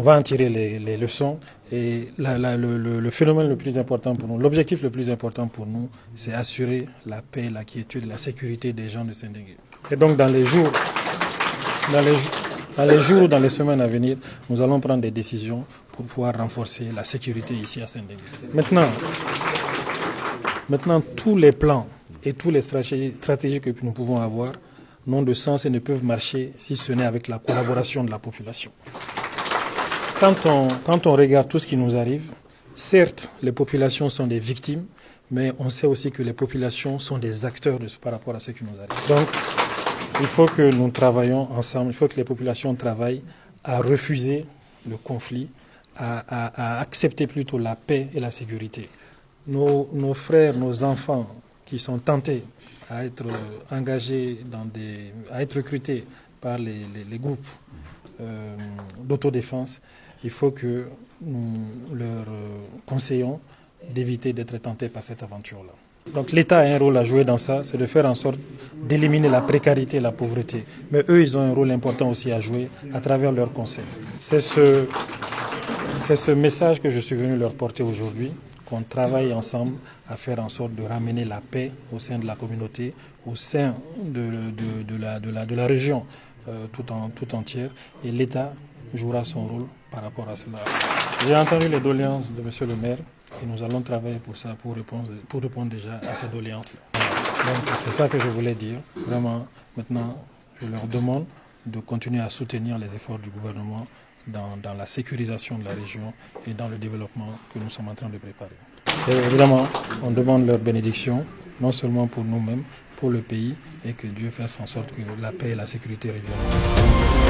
on va en tirer les leçons. Et le phénomène le plus important pour nous, l'objectif le plus important pour nous, c'est assurer la paix, la quiétude, la sécurité des gens de Saint-Dengue. Et donc dans les jours, dans les semaines à venir, nous allons prendre des décisions pour pouvoir renforcer la sécurité ici à Saint-Dengue. Maintenant, tous les plans et toutes les stratégies que nous pouvons avoir n'ont de sens et ne peuvent marcher si ce n'est avec la collaboration de la population. Quand on regarde tout ce qui nous arrive, certes, les populations sont des victimes, mais on sait aussi que les populations sont des acteurs par rapport à ce qui nous arrive. Donc, il faut que nous travaillions ensemble, il faut que les populations travaillent à refuser le conflit, à accepter plutôt la paix et la sécurité. Nos frères, nos enfants qui sont tentés à être engagés à être recrutés par les groupes d'autodéfense, il faut que nous leur conseillons d'éviter d'être tentés par cette aventure-là. Donc l'État a un rôle à jouer dans ça, c'est de faire en sorte d'éliminer la précarité et la pauvreté. Mais eux, ils ont un rôle important aussi à jouer à travers leurs conseils. C'est ce message que je suis venu leur porter aujourd'hui, qu'on travaille ensemble à faire en sorte de ramener la paix au sein de la communauté, au sein de la région tout entière. Et l'État jouera son rôle par rapport à cela. J'ai entendu les doléances de M. le maire et nous allons travailler pour ça, pour répondre déjà à ces doléances-là. Donc c'est ça que je voulais dire. Vraiment, maintenant, je leur demande de continuer à soutenir les efforts du gouvernement dans la sécurisation de la région et dans le développement que nous sommes en train de préparer. Et évidemment, on demande leur bénédiction, non seulement pour nous-mêmes, pour le pays, et que Dieu fasse en sorte que la paix et la sécurité reviennent.